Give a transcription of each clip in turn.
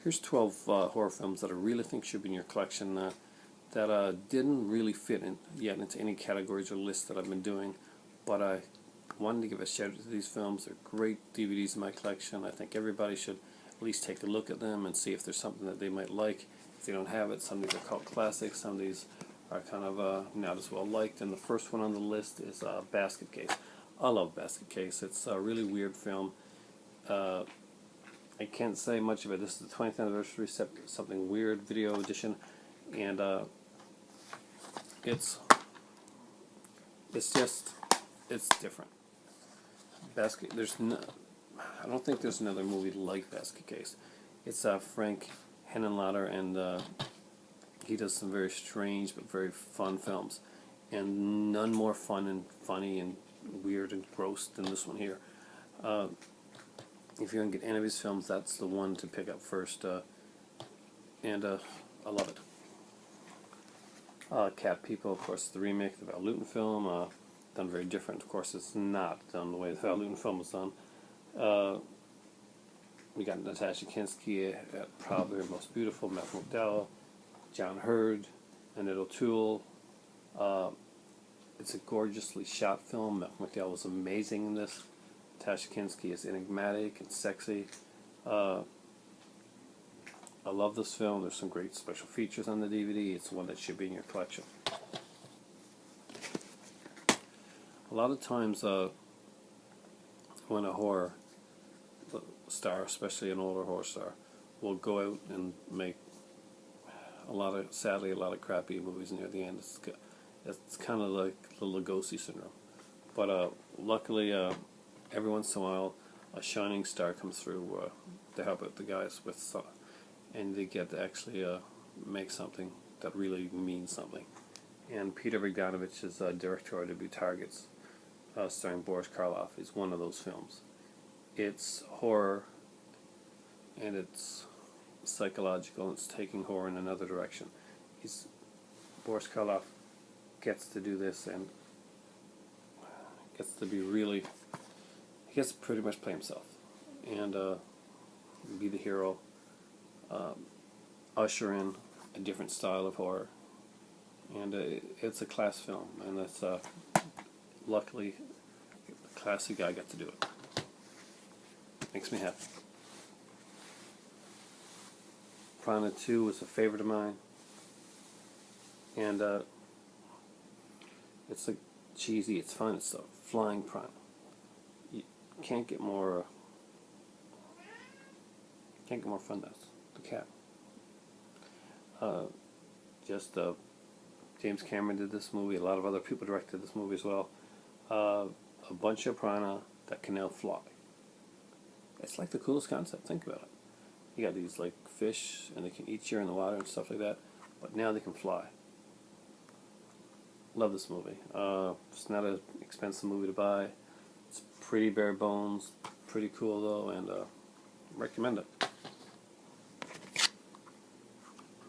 Here's 12 horror films that I really think should be in your collection that didn't really fit in yet into any categories or lists that I've been doing, but I wanted to give a shout out to these films. They're great DVDs in my collection. I think everybody should at least take a look at them and see if there's something that they might like. If they don't have it, some of these are cult classics, some of these are kind of not as well liked. And the first one on the list is Basket Case. I love Basket Case. It's a really weird film. I can't say much of it. This is the 20th anniversary something weird video edition, and it's different. I don't think there's another movie like Basket Case. It's Frank Henenlotter, and he does some very strange but very fun films, and none more fun and funny and weird and gross than this one here. If you're going to get any of his films, that's the one to pick up first, and I love it. Cat People, of course, the remake of the Val Lewton film, done very different. Of course, it's not done the way the Val Lewton film was done. We got Natasha Kinski at probably her most beautiful, Malcolm McDowell, John Hurd, Annette O'Toole. It's a gorgeously shot film. Malcolm McDowell was amazing in this. Natasha Kinski is enigmatic and sexy. I love this film. There's some great special features on the DVD. It's one that should be in your collection. A lot of times when a horror star, especially an older horror star, will go out and make sadly a lot of crappy movies near the end. It's kind of like the Lugosi syndrome. But luckily, every once in a while, a shining star comes through to help out the guys with, and they get to actually make something that really means something. And Peter Bogdanovich's directorial debut, Targets, starring Boris Karloff, is one of those films. It's horror, and it's psychological, and it's taking horror in another direction. Boris Karloff gets to do this, and gets to be really, he gets to pretty much play himself, and be the hero, usher in a different style of horror, and it's a class film, and it's luckily a classy guy got to do it. Makes me happy. Piranha 2 was a favorite of mine, and it's like cheesy, it's fun, it's a flying piranha. You can't get more fun than this. The cat. James Cameron did this movie. A lot of other people directed this movie as well. A bunch of piranha that can now fly. It's like the coolest concept. Think about it. You got these like fish, and they can eat you in the water and stuff like that, but now they can fly. Love this movie. It's not an expensive movie to buy. It's pretty bare bones, pretty cool though, and recommend it.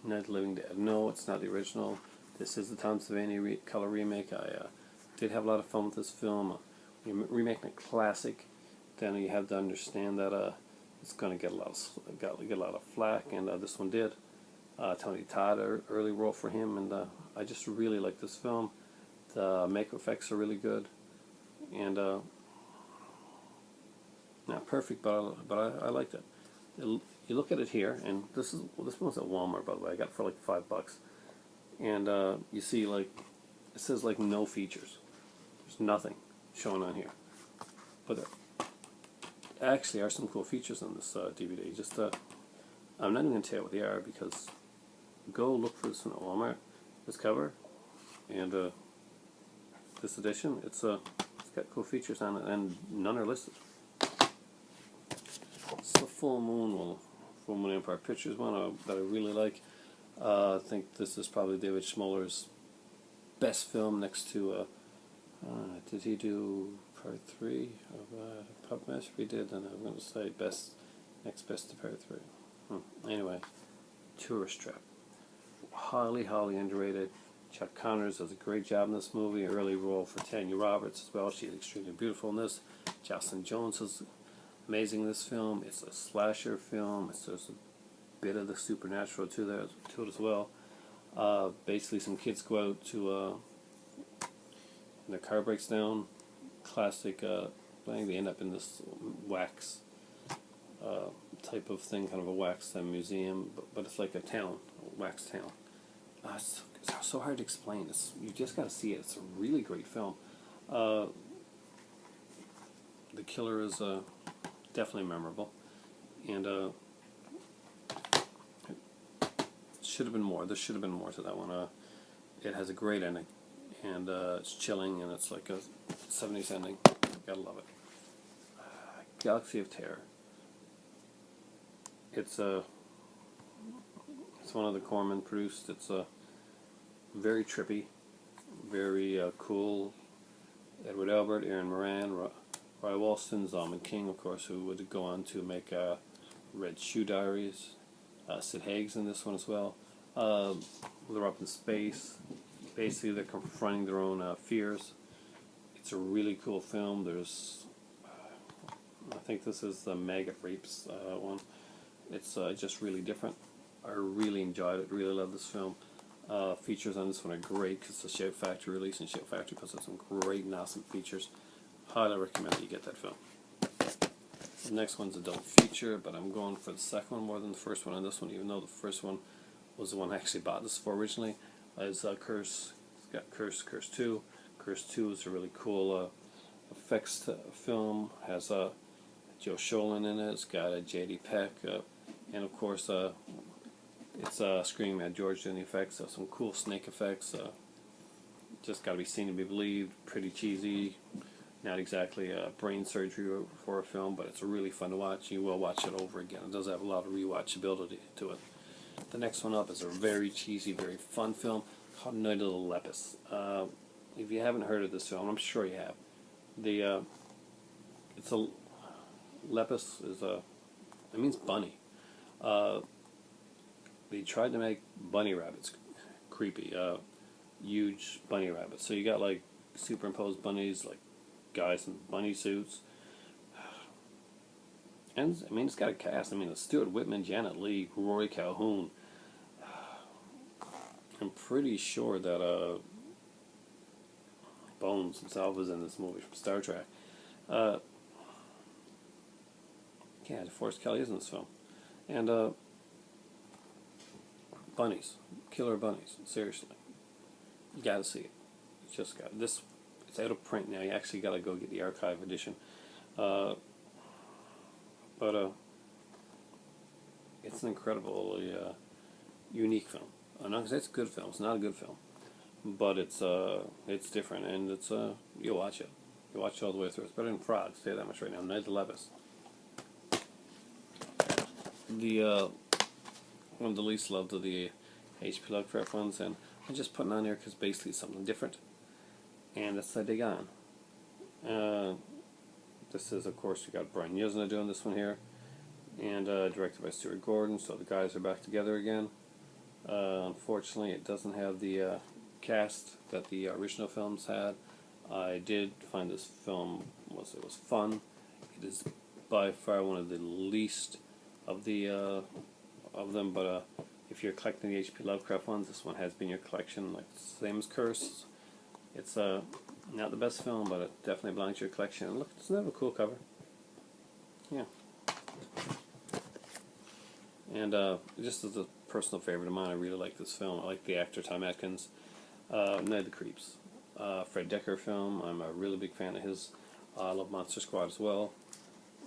Night of the Living Dead. No, it's not the original. This is the Tom Savini color remake. I did have a lot of fun with this film. When you're remaking a classic, then you have to understand that it's going to get a lot of flack, and this one did. Tony Todd, early role for him, and I just really like this film. The makeup effects are really good, and not perfect, but I liked it. You look at it here, and this one's at Walmart, by the way. I got it for like $5, and you see like it says like no features. There's nothing shown on here, but there actually are some cool features on this DVD. Just I'm not even going to tell you what they are, because go look for this one at Walmart. This cover and this edition, it's got cool features on it, and none are listed. It's the Full Moon Empire Pictures one that I really like. I think this is probably David Schmoller's best film, next to did he do Part 3 of Puppet Master? He did, and I'm going to say next best to Part 3. Anyway, Tourist Trap. Highly underrated. Chuck Connors does a great job in this movie. Early role for Tanya Roberts as well. She's extremely beautiful in this. Jocelyn Jones is amazing in this film. It's a slasher film. There's a bit of the supernatural to it as well. Basically, some kids go out to and their car breaks down. Classic. I think they end up in this wax type of thing, kind of a wax museum, but it's like a town, a wax town. It's so hard to explain. You just got to see it. It's a really great film. The killer is definitely memorable, and should have been more. There should have been more to that one. It has a great ending, and it's chilling, and it's like a 70s ending. Gotta love it. Galaxy of Terror. It's one of the Corman produced. It's very trippy, very cool. Edward Albert, Aaron Moran, Roy Walston, Zalman King, of course, who would go on to make Red Shoe Diaries. Sid Haig's in this one as well. They're up in space. Basically, they're confronting their own fears. It's a really cool film. There's, I think this is the Maggot Rapes one. It's just really different. I really enjoyed it. Really love this film. Features on this one are great because it's a Shout Factory release, and Shout Factory puts out some great and awesome features. Highly recommend that you get that film. The next one's a adult feature, but I'm going for the second one more than the first one on this one, even though the first one was the one I actually bought this for originally. Is Curse. It's got Curse 2. Curse 2 is a really cool effects film. Has Joe Sholin in it. It's got J.D. Peck, and of course it's Screaming Mad George doing the effects. Some cool snake effects. Just got to be seen to be believed. Pretty cheesy. Not exactly brain surgery for a film, but it's really fun to watch. You will watch it over again. It does have a lot of rewatchability to it. The next one up is a very cheesy, very fun film called Night of the Lepus. If you haven't heard of this film, I'm sure you have. It's a lepus is it means bunny. They tried to make bunny rabbits creepy, huge bunny rabbits. So you got like superimposed bunnies, like guys in bunny suits. And I mean, it's got a cast. I mean, it's Stuart Whitman, Janet Leigh, Rory Calhoun. I'm pretty sure that Bones himself is in this movie from Star Trek. Yeah, DeForest Kelly is in this film. And bunnies, killer bunnies. Seriously, you gotta see it. You just got this. It's out of print now. You actually gotta go get the archive edition. But it's an incredibly unique film. I'm not gonna say it's a good film. It's not a good film, but it's different, and it's you'll watch it. You watch it all the way through. It's better than Frog. I'll say that much right now. Night of the Lepus. One of the least loved of the H.P. Lovecraft ones, and I'm just putting on there because basically it's something different, and that's I dig on. This is, of course, we got Brian Yuzna doing this one here, and directed by Stuart Gordon, so the guys are back together again. Unfortunately, it doesn't have the cast that the original films had. I did find this film was fun. It is by far one of the least of the of them, but if you're collecting the H.P. Lovecraft ones, this one has been your collection, like same as Curse. It's not the best film, but it definitely belongs to your collection. And look, doesn't that have a cool cover? Yeah. And just as a personal favorite of mine, I really like this film. I like the actor Tom Atkins. Night of the Creeps. Fred Dekker film. I'm a really big fan of his. I love Monster Squad as well.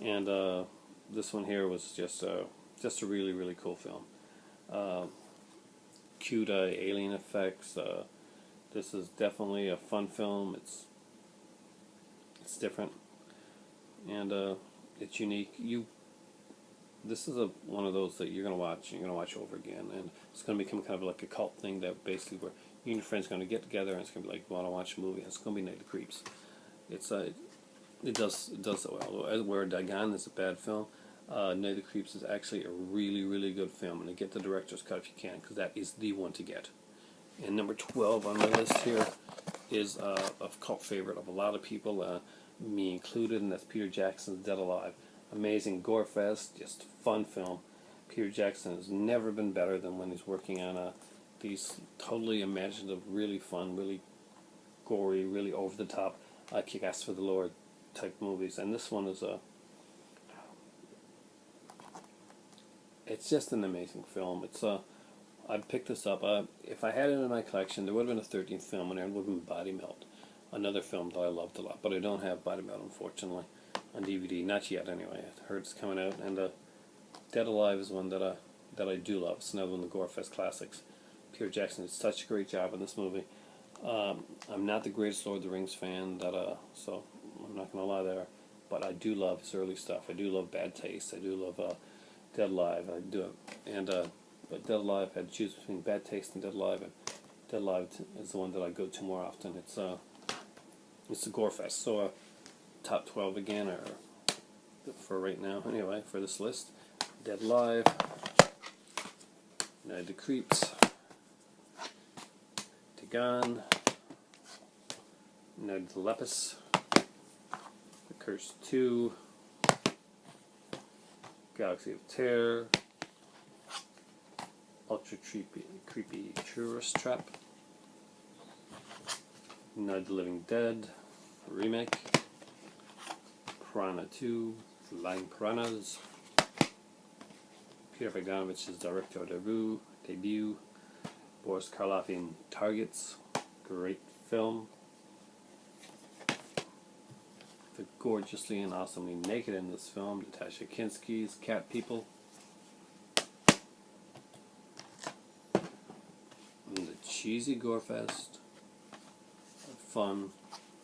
And this one here was just a really, really cool film. Cute alien effects. This is definitely a fun film. It's different, and it's unique. This is one of those that you're gonna watch. You're gonna watch over again, and it's gonna become kind of like a cult thing that basically where you and your friends are gonna get together, and it's gonna be like, want to watch a movie. And it's gonna be Night of the Creeps. It does so well. Where Dagon is a bad film, Night of the Creeps is actually a really, really good film, and get the director's cut if you can, because that is the one to get. And number 12 on my list here is a cult favorite of a lot of people, me included, and that's Peter Jackson's Dead Alive. Amazing gore fest, just fun film. Peter Jackson has never been better than when he's working on these totally imaginative, really fun, really gory, really over the top, kick ass for the Lord type movies. And this one is it's just an amazing film. I picked this up. If I had it in my collection, there would have been a 13th film, and it would have been Body Melt, another film that I loved a lot. But I don't have Body Melt, unfortunately, on DVD. Not yet, anyway. I heard it's coming out. And Dead Alive is one that I do love. It's another one of the Gorefest classics. Peter Jackson did such a great job in this movie. I'm not the greatest Lord of the Rings fan, so I'm not going to lie there. But I do love his early stuff. I do love Bad Taste. I do love Dead Alive. I do, but Dead Alive, I had to choose between Bad Taste and Dead Alive, and Dead Alive is the one that I go to more often. It's a Gorefest. So top 12 again, or for right now anyway, for this list. Dead Alive, Night of the Creeps, Dagon, Night of the Lepus, The Curse 2, Galaxy of Terror, Ultra Creepy Tourist Trap, Night of the Living Dead, Remake, Piranha 2, Flying Piranhas, Peter Bogdanovich's director debut, Boris Karloff in Targets, great film. The gorgeously and awesomely naked in this film, Natasha Kinski's Cat People. And the cheesy Gorefest of fun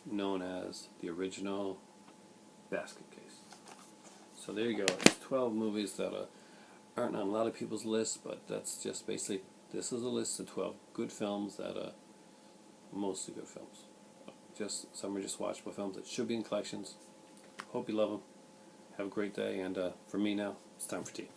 known as the original Basket Case. So there you go. It's 12 movies that aren't on a lot of people's lists, but that's just basically, this is a list of 12 good films that mostly good films. Some are just watchable films that should be in collections. Hope you love them. Have a great day, and for me now, it's time for tea.